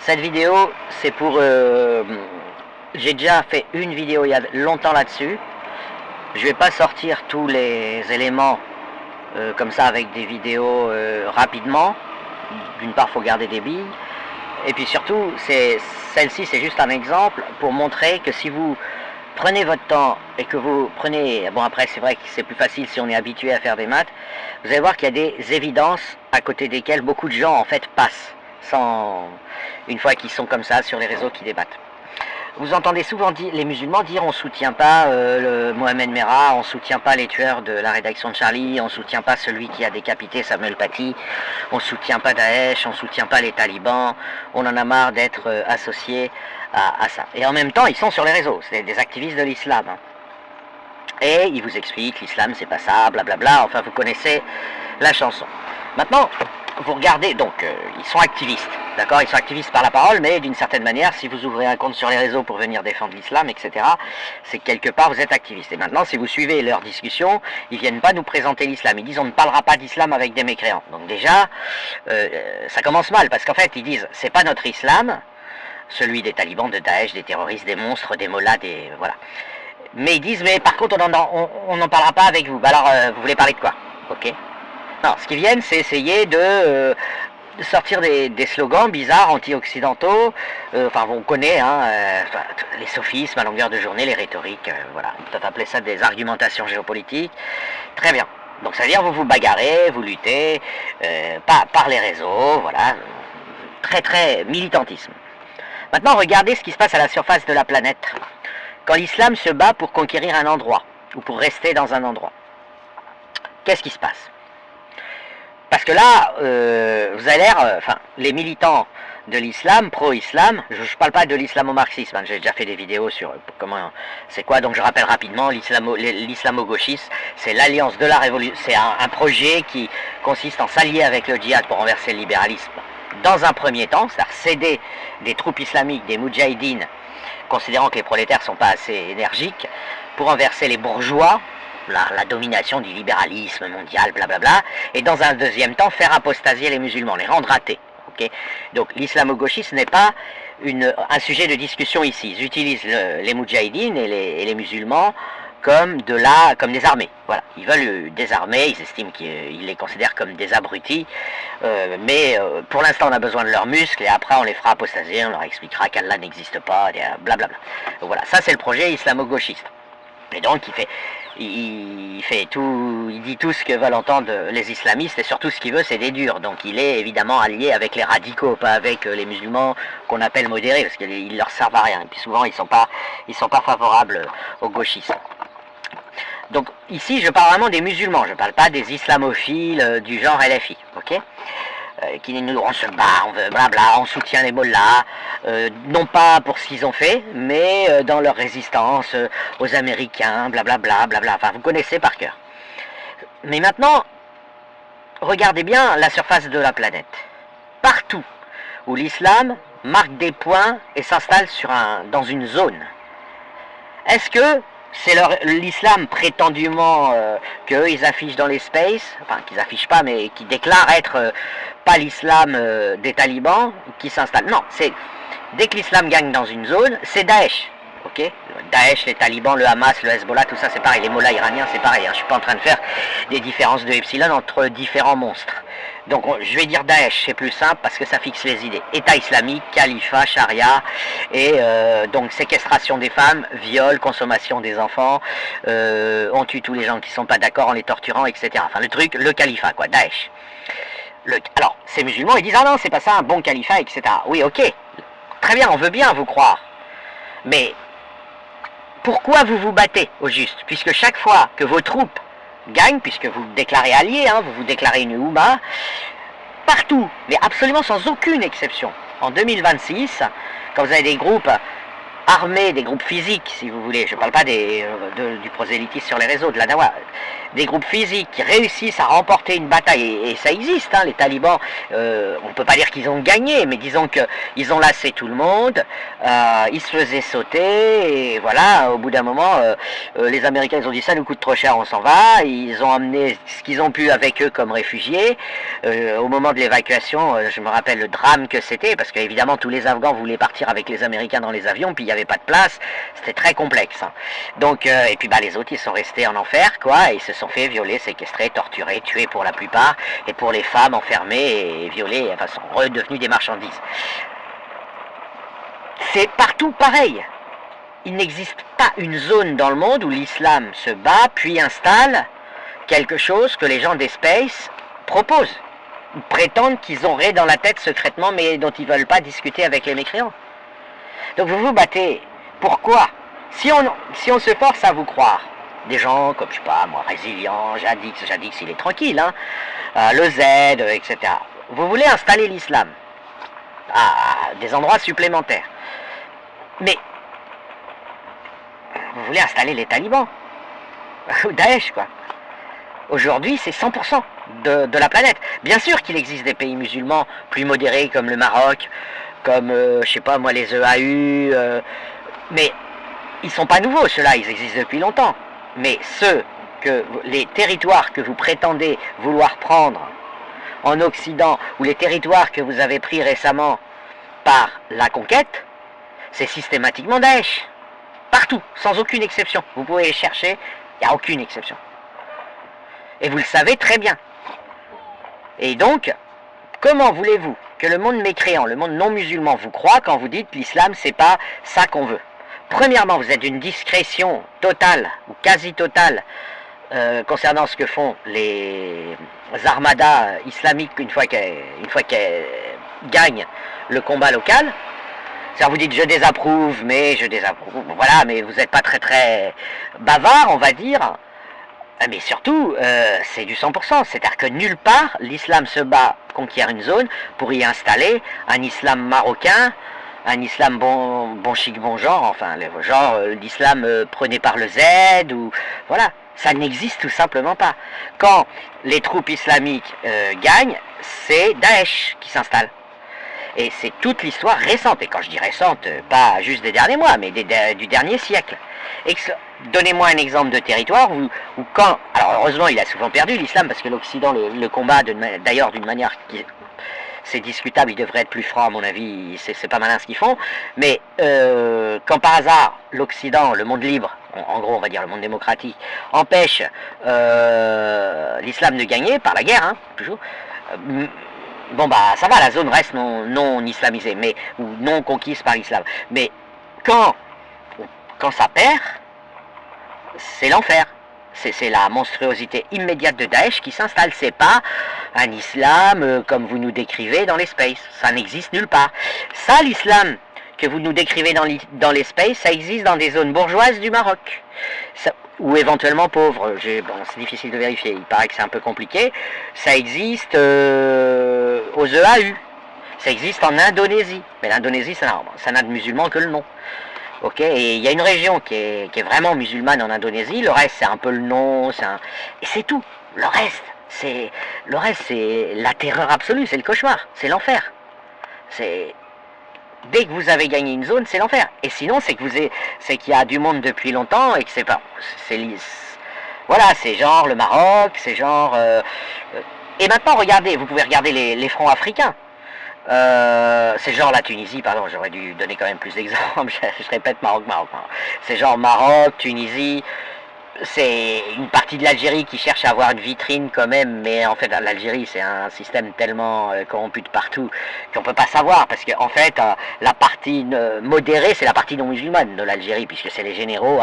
Cette vidéo, c'est pour... j'ai déjà fait une vidéo il y a longtemps là-dessus. Je vais pas sortir tous les éléments comme ça avec des vidéos rapidement. D'une part, il faut garder des billes. Et puis surtout, celle-ci, c'est juste un exemple pour montrer que si vous prenez votre temps et que vous prenez... Bon, après, c'est vrai que c'est plus facile si on est habitué à faire des maths. Vous allez voir qu'il y a des évidences à côté desquelles beaucoup de gens, en fait, passent. Une fois qu'ils sont comme ça sur les réseaux qui débattent. Vous entendez souvent les musulmans dire on soutient pas le Mohamed Merah, on soutient pas les tueurs de la rédaction de Charlie, on soutient pas celui qui a décapité Samuel Paty, on soutient pas Daesh, on soutient pas les talibans, on en a marre d'être associés à ça. Et en même temps, ils sont sur les réseaux, c'est des activistes de l'islam. Et ils vous expliquent l'islam c'est pas ça, blablabla, enfin vous connaissez la chanson. Maintenant, vous regardez, donc ils sont activistes, d'accord, ils sont activistes par la parole, mais d'une certaine manière, si vous ouvrez un compte sur les réseaux pour venir défendre l'islam, etc., c'est que quelque part vous êtes activiste. Et maintenant, si vous suivez leurs discussions, ils viennent pas nous présenter l'islam, ils disent on ne parlera pas d'islam avec des mécréants. Donc déjà, ça commence mal, parce qu'en fait, ils disent c'est pas notre islam, celui des talibans, de Daesh, des terroristes, des monstres, des mollahs, des... voilà. Mais ils disent, mais par contre, on n'en parlera pas avec vous. Bah alors, vous voulez parler de quoi? Ok. Non, ce qu'ils viennent, c'est essayer de sortir des slogans bizarres, anti-occidentaux. Enfin, on connaît hein, les sophismes à longueur de journée, les rhétoriques. Voilà, on peut appeler ça des argumentations géopolitiques. Très bien. Donc, ça veut dire vous vous bagarrez, vous luttez, par les réseaux, voilà. Très, très militantisme. Maintenant, regardez ce qui se passe à la surface de la planète. Quand l'islam se bat pour conquérir un endroit, ou pour rester dans un endroit, qu'est-ce qui se passe? Parce que là, vous avez l'air, enfin, les militants de l'islam, pro-islam, je ne parle pas de l'islamo-marxisme, hein, j'ai déjà fait des vidéos sur comment, c'est quoi, donc je rappelle rapidement, l'islamo-gauchisme, c'est l'alliance de la révolution, c'est un projet qui consiste en s'allier avec le djihad pour renverser le libéralisme dans un premier temps, c'est-à-dire céder des troupes islamiques, des moudjahidines, considérant que les prolétaires ne sont pas assez énergiques, pour renverser les bourgeois, la domination du libéralisme mondial, blablabla, et dans un deuxième temps, faire apostasier les musulmans, les rendre athées. Okay. Donc l'islamo-gauchisme n'est pas un sujet de discussion ici. Ils utilisent les moudjahidines et les musulmans comme des armées. Voilà. Ils veulent désarmer, ils estiment qu'ils les considèrent comme des abrutis, mais pour l'instant on a besoin de leurs muscles et après on les fera apostasier, on leur expliquera qu'Allah n'existe pas, blablabla. Voilà, ça c'est le projet islamo-gauchiste. Et donc il dit tout ce que veulent entendre les islamistes et surtout ce qu'il veut c'est des durs. Donc il est évidemment allié avec les radicaux, pas avec les musulmans qu'on appelle modérés parce qu'ils leur servent à rien. Et puis souvent ils sont pas favorables aux gauchistes. Donc ici je parle vraiment des musulmans, je ne parle pas des islamophiles du genre LFI, ok, qui nous on se bat, on veut blabla, on soutient les mollahs, non pas pour ce qu'ils ont fait, mais dans leur résistance aux Américains, blablabla, blabla, enfin vous connaissez par cœur. Mais maintenant, regardez bien la surface de la planète. Partout où l'islam marque des points et s'installe dans une zone, est-ce que c'est l'islam prétendument qu'ils affichent dans les spaces, enfin qu'ils affichent pas mais qui déclarent être pas l'islam des talibans qui s'installe. Non, c'est dès que l'islam gagne dans une zone, c'est Daesh. Ok, Daesh, les talibans, le Hamas, le Hezbollah, tout ça c'est pareil, les mollahs iraniens c'est pareil, hein. Je suis pas en train de faire des différences de epsilon entre différents monstres. Donc je vais dire Daesh, c'est plus simple parce que ça fixe les idées. État islamique, califat, charia, et donc séquestration des femmes, viol, consommation des enfants, on tue tous les gens qui sont pas d'accord en les torturant, etc. Enfin le truc, le califat quoi, Daesh. Alors ces musulmans ils disent ah non c'est pas ça un bon califat, etc. Oui ok, très bien, on veut bien vous croire. Mais pourquoi vous vous battez au juste? Puisque chaque fois que vos troupes gagnent, puisque vous déclarez alliés, hein, vous vous déclarez une Oumma, partout, mais absolument sans aucune exception, en 2026, quand vous avez des groupes armés, des groupes physiques, si vous voulez, je ne parle pas du prosélytisme sur les réseaux, de la Dawa, des groupes physiques qui réussissent à remporter une bataille, et ça existe, hein, les talibans, on ne peut pas dire qu'ils ont gagné, mais disons qu'ils ont lassé tout le monde, ils se faisaient sauter, et voilà, au bout d'un moment, les Américains ils ont dit ça nous coûte trop cher, on s'en va, ils ont amené ce qu'ils ont pu avec eux comme réfugiés, au moment de l'évacuation, je me rappelle le drame que c'était, parce qu'évidemment tous les Afghans voulaient partir avec les Américains dans les avions, puis il n'y avait pas de place, c'était très complexe, hein. Donc, et puis les autres ils sont restés en enfer, quoi, et ils se sont fait violer, séquestrer, torturer, tuer pour la plupart, et pour les femmes enfermées et violées, enfin sont redevenues des marchandises. C'est partout pareil. Il n'existe pas une zone dans le monde où l'islam se bat puis installe quelque chose que les gens d'Espace proposent, ou prétendent qu'ils auraient dans la tête secrètement, mais dont ils ne veulent pas discuter avec les mécréants. Donc vous vous battez. Pourquoi? Si on se force à vous croire, des gens comme, je sais pas, moi, Résiliant, Jadix il est tranquille, hein, le Z, etc. Vous voulez installer l'islam à des endroits supplémentaires. Mais vous voulez installer les talibans, ou Daesh, quoi. Aujourd'hui, c'est 100% de la planète. Bien sûr qu'il existe des pays musulmans plus modérés, comme le Maroc, comme, je sais pas moi, les EAU, mais ils sont pas nouveaux, ceux-là, ils existent depuis longtemps. Mais les territoires que vous prétendez vouloir prendre en Occident, ou les territoires que vous avez pris récemment par la conquête, c'est systématiquement Daesh. Partout, sans aucune exception. Vous pouvez les chercher, il n'y a aucune exception. Et vous le savez très bien. Et donc, comment voulez-vous que le monde mécréant, le monde non musulman vous croit quand vous dites l'islam, c'est pas ça qu'on veut? Premièrement, vous êtes d'une discrétion totale, ou quasi totale, concernant ce que font les armadas islamiques une fois qu'elles gagnent le combat local. C'est-à-dire vous dites je désapprouve, mais je désapprouve, voilà, mais vous n'êtes pas très bavard, on va dire. Mais surtout, c'est du 100%, c'est-à-dire que nulle part, l'islam se bat conquiert une zone pour y installer un islam marocain, un islam bon chic, bon genre, enfin, genre l'islam prôné par le Z, ou voilà, ça n'existe tout simplement pas. Quand les troupes islamiques gagnent, c'est Daesh qui s'installe. Et c'est toute l'histoire récente, et quand je dis récente, pas juste des derniers mois, mais du dernier siècle. Donnez-moi un exemple de territoire où quand, alors heureusement il a souvent perdu l'islam, parce que l'Occident le combat d'ailleurs d'une manière qui, c'est discutable, il devrait être plus franc à mon avis, c'est pas malin ce qu'ils font, mais quand par hasard l'Occident, le monde libre, en gros on va dire le monde démocratique, empêche l'islam de gagner, par la guerre, hein, toujours, bon ça va, la zone reste non islamisée, ou non conquise par l'islam, mais quand ça perd, c'est l'enfer. C'est la monstruosité immédiate de Daesh qui s'installe. C'est pas un islam comme vous nous décrivez dans l'espace. Ça n'existe nulle part. Ça, l'islam que vous nous décrivez dans l'espace, ça existe dans des zones bourgeoises du Maroc. Ou éventuellement pauvres. Bon, c'est difficile de vérifier. Il paraît que c'est un peu compliqué. Ça existe aux EAU. Ça existe en Indonésie. Mais l'Indonésie, ça n'a de musulmans que le nom. Ok, et il y a une région qui est vraiment musulmane en Indonésie, le reste c'est un peu le nom, et c'est tout. Le reste c'est la terreur absolue, c'est le cauchemar, c'est l'enfer. Dès que vous avez gagné une zone, c'est l'enfer. Et sinon c'est qu'il y a du monde depuis longtemps et que c'est pas, voilà, c'est genre le Maroc, c'est genre. Et maintenant regardez, vous pouvez regarder les fronts africains. C'est genre la Tunisie, pardon, j'aurais dû donner quand même plus d'exemples, je répète Maroc. C'est genre Maroc, Tunisie, c'est une partie de l'Algérie qui cherche à avoir une vitrine quand même, mais en fait l'Algérie c'est un système tellement corrompu de partout qu'on peut pas savoir, parce que en fait la partie modérée c'est la partie non musulmane de l'Algérie, puisque c'est les généraux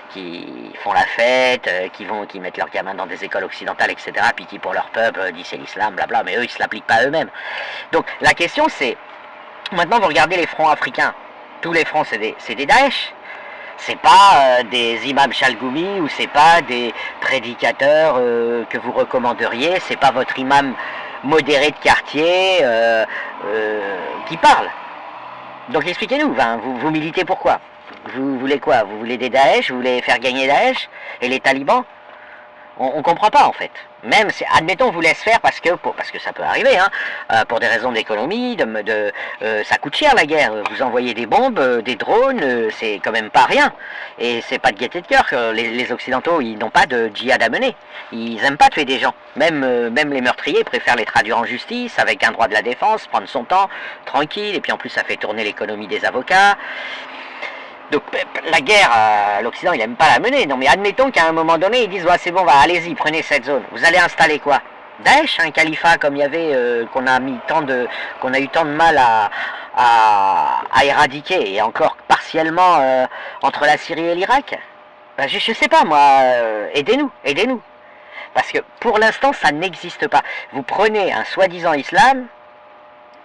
qui font la fête, qui mettent leurs gamins dans des écoles occidentales, etc., puis qui pour leur peuple disent c'est l'islam, blabla, mais eux ils se l'appliquent pas eux-mêmes. Donc la question c'est, maintenant vous regardez les fronts africains, tous les fronts c'est des Daesh. C'est pas des imams Chalgoumi, ou c'est pas des prédicateurs que vous recommanderiez, c'est pas votre imam modéré de quartier qui parle. Donc expliquez-nous, vous militez pourquoi? Vous voulez quoi? Vous voulez des Daesh? Vous voulez faire gagner Daesh et les talibans? On comprend pas en fait. Même, admettons, on vous laisse faire parce que ça peut arriver, hein, pour des raisons d'économie, ça coûte cher la guerre. Vous envoyez des bombes, des drones, c'est quand même pas rien. Et c'est pas de gaieté de cœur. Les Occidentaux, ils n'ont pas de djihad à mener. Ils aiment pas tuer des gens. Même les meurtriers préfèrent les traduire en justice avec un droit de la défense, prendre son temps, tranquille. Et puis en plus, ça fait tourner l'économie des avocats. Donc la guerre, l'Occident, il aime pas la mener. Non mais admettons qu'à un moment donné, ils disent ouais, c'est bon, allez-y, prenez cette zone. Vous allez installer quoi? Daesh, un califat comme il y avait, qu'on a eu tant de mal à éradiquer, et encore partiellement entre la Syrie et l'Irak. Ben, je sais pas moi, aidez-nous. Parce que pour l'instant, ça n'existe pas. Vous prenez un soi-disant islam,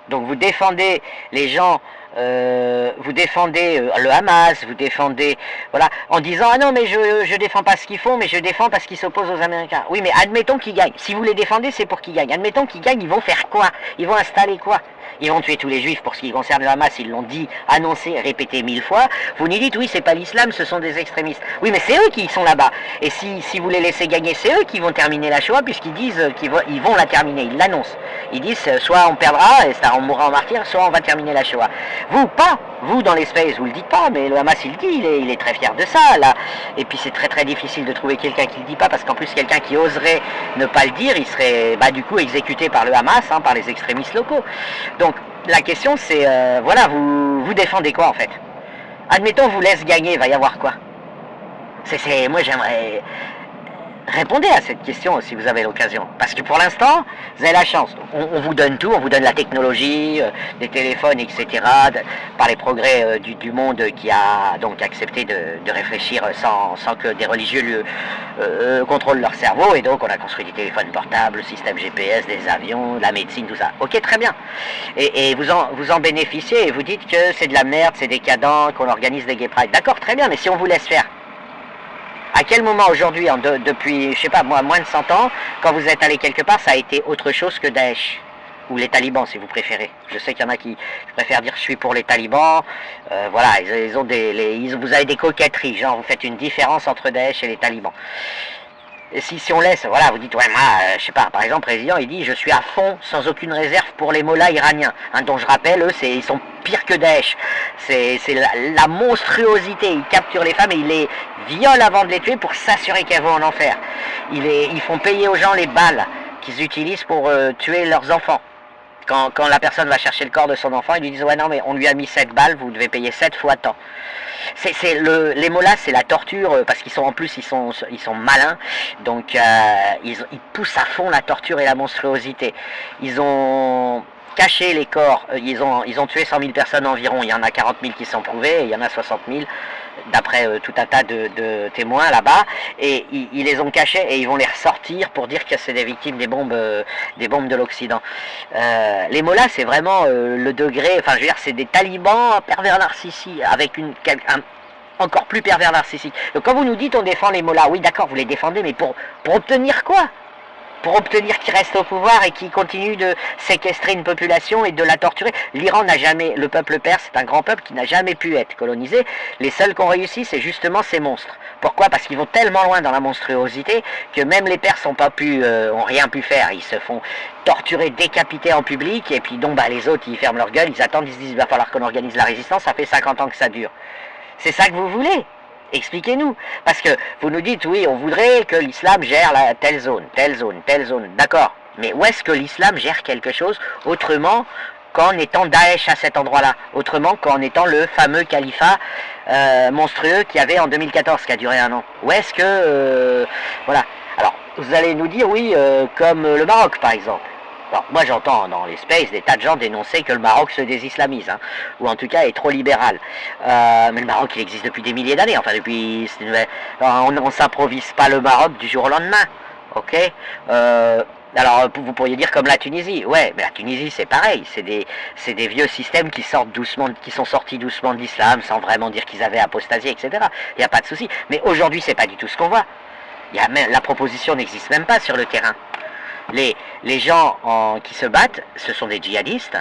donc vous défendez les gens, vous défendez le Hamas, vous défendez, voilà, en disant ah non mais je défends pas ce qu'ils font, mais je défends parce qu'ils s'opposent aux Américains. Oui mais admettons qu'ils gagnent. Si vous les défendez, c'est pour qu'ils gagnent. Admettons qu'ils gagnent, ils vont faire quoi? Ils vont installer quoi? Ils vont tuer tous les juifs pour ce qui concerne le Hamas, ils l'ont dit, annoncé, répété 1000 fois. Vous nous dites oui c'est pas l'islam, ce sont des extrémistes. Oui mais c'est eux qui sont là-bas. Et si vous les laissez gagner, c'est eux qui vont terminer la Shoah, puisqu'ils disent qu'ils vont la terminer, ils l'annoncent. Ils disent soit on perdra, et on mourra en martyr, soit on va terminer la Shoah. Vous, pas. Vous, dans l'espace, vous le dites pas, mais le Hamas, il le dit, il est très fier de ça, là. Et puis c'est très très difficile de trouver quelqu'un qui le dit pas, parce qu'en plus, quelqu'un qui oserait ne pas le dire, il serait, du coup, exécuté par le Hamas, hein, par les extrémistes locaux. Donc, la question, c'est, voilà, vous défendez quoi, en fait? Admettons, vous laisse gagner, il va y avoir quoi? Moi, j'aimerais... Répondez à cette question si vous avez l'occasion. Parce que pour l'instant, vous avez la chance. On vous donne tout, on vous donne la technologie, des téléphones, etc. Par les progrès du monde qui a donc accepté de réfléchir sans que des religieux contrôlent leur cerveau. Et donc on a construit des téléphones portables, le système GPS, des avions, la médecine, tout ça. Ok, très bien. Et vous en bénéficiez et vous dites que c'est de la merde, c'est décadent, qu'on organise des gay pride. D'accord, très bien, mais si on vous laisse faire, à quel moment aujourd'hui, depuis, je sais pas moi, moins de 100 ans, quand vous êtes allé quelque part, ça a été autre chose que Daesh? Ou les talibans, si vous préférez. Je sais qu'il y en a qui préfèrent dire je suis pour les talibans. Voilà, vous avez des coquetteries, genre vous faites une différence entre Daesh et les talibans. Et si on laisse, voilà, vous dites, ouais, moi, je sais pas, par exemple, le président, il dit, je suis à fond, sans aucune réserve pour les mollahs iraniens, hein, dont je rappelle, eux, ils sont pires que Daesh. C'est la monstruosité, ils capturent les femmes et ils les violent avant de les tuer pour s'assurer qu'elles vont en enfer. Ils font payer aux gens les balles qu'ils utilisent pour tuer leurs enfants. Quand la personne va chercher le corps de son enfant, ils lui disent, ouais, non, mais on lui a mis 7 balles, vous devez payer 7 fois tant. Les mollahs, c'est la torture, parce qu'ils sont en plus, ils sont malins, donc ils poussent à fond la torture et la monstruosité. Ils ont caché les corps, ils ont tué 100 000 personnes environ, il y en a 40 000 qui sont prouvés, et il y en a 60 000, d'après tout un tas de témoins là-bas, et ils les ont cachés, et ils vont les ressortir pour dire que c'est des victimes des bombes de l'Occident. Les mollahs, c'est vraiment le degré, enfin je veux dire, c'est des talibans pervers narcissiques, avec encore plus pervers narcissique. Donc quand vous nous dites on défend les mollahs, oui d'accord, vous les défendez, mais pour obtenir quoi? Pour obtenir qu'ils restent au pouvoir et qu'ils continuent de séquestrer une population et de la torturer. L'Iran n'a jamais, le peuple perse, c'est un grand peuple qui n'a jamais pu être colonisé. Les seuls qui ont réussi, c'est justement ces monstres. Pourquoi? Parce qu'ils vont tellement loin dans la monstruosité que même les Perses ont rien pu faire. Ils se font torturer, décapiter en public, et puis donc les autres, ils ferment leur gueule, ils attendent, ils se disent il va falloir qu'on organise la résistance, ça fait 50 ans que ça dure. C'est ça que vous voulez? Expliquez-nous. Parce que vous nous dites, oui, on voudrait que l'islam gère telle zone. D'accord. Mais où est-ce que l'islam gère quelque chose autrement qu'en étant Daesh à cet endroit-là? Autrement qu'en étant le fameux califat monstrueux qu'il y avait en 2014, qui a duré 1 an. Où est-ce que... voilà. Alors, vous allez nous dire, oui, comme le Maroc, par exemple. Alors, moi j'entends dans les spaces des tas de gens dénoncer que le Maroc se désislamise, hein, ou en tout cas est trop libéral. Mais le Maroc il existe depuis des milliers d'années, enfin depuis... on ne s'improvise pas le Maroc du jour au lendemain, ok? Alors vous pourriez dire comme la Tunisie, ouais, mais la Tunisie c'est pareil, c'est des vieux systèmes qui sont sortis doucement de l'islam, sans vraiment dire qu'ils avaient apostasié, etc. Il n'y a pas de souci. Mais aujourd'hui c'est pas du tout ce qu'on voit. La proposition n'existe même pas sur le terrain. Les gens qui se battent, ce sont des djihadistes.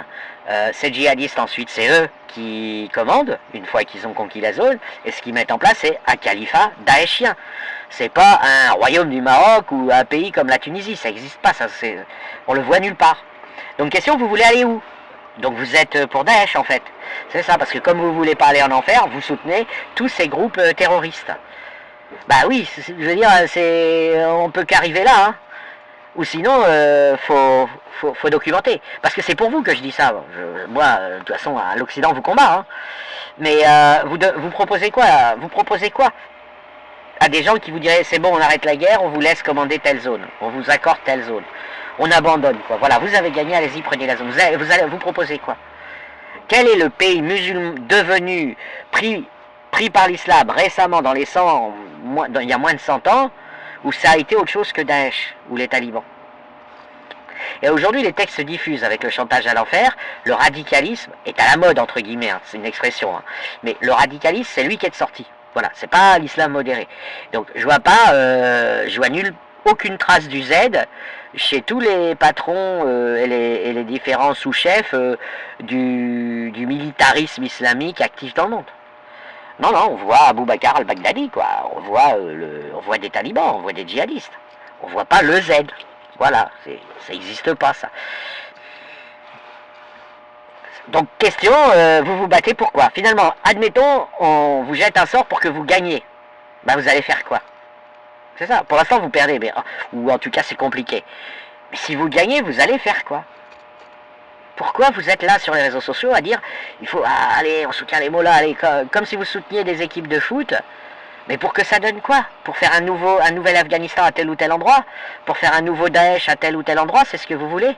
Ces djihadistes, ensuite, c'est eux qui commandent, une fois qu'ils ont conquis la zone, et ce qu'ils mettent en place, c'est un califat daéchien. C'est pas un royaume du Maroc ou un pays comme la Tunisie, ça n'existe pas, ça, on le voit nulle part. Donc question, vous voulez aller où? Donc vous êtes pour Daesh en fait. C'est ça, parce que comme vous voulez pas aller en enfer, vous soutenez tous ces groupes terroristes. Bah oui, je veux dire, on peut qu'arriver là, hein. Ou sinon, faut documenter. Parce que c'est pour vous que je dis ça. Moi, de toute façon, à l'Occident, vous combat. Hein. Mais vous proposez quoi? Vous proposez quoi à des gens qui vous diraient, c'est bon, on arrête la guerre, on vous laisse commander telle zone, on vous accorde telle zone, on abandonne, quoi. Voilà, vous avez gagné, allez-y, prenez la zone. Vous proposez quoi? Quel est le pays musulman devenu, pris par l'islam récemment dans les 100, il y a moins de 100 ans, où ça a été autre chose que Daesh, ou les talibans. Et aujourd'hui, les textes se diffusent avec le chantage à l'enfer. Le radicalisme est à la mode, entre guillemets, hein, c'est une expression. Hein. Mais le radicalisme, c'est lui qui est sorti. Voilà, c'est pas l'islam modéré. Donc, je vois pas, je vois aucune trace du Z chez tous les patrons et les différents sous-chefs du militarisme islamique actif dans le monde. Non, non, on voit Abou Bakr al-Baghdadi, quoi. On voit des talibans, on voit des djihadistes. On voit pas le Z. Voilà, ça n'existe pas, ça. Donc, question, vous vous battez pour quoi? Finalement, admettons, on vous jette un sort pour que vous gagniez. Ben, vous allez faire quoi? C'est ça. Pour l'instant, vous perdez, mais, ou en tout cas, c'est compliqué. Mais si vous gagnez, vous allez faire quoi? Pourquoi vous êtes là sur les réseaux sociaux à dire il faut allez, on soutient les mollahs, allez, comme si vous souteniez des équipes de foot, mais pour que ça donne quoi? Pour faire un nouvel Afghanistan à tel ou tel endroit? Pour faire un nouveau Daesh à tel ou tel endroit? C'est ce que vous voulez?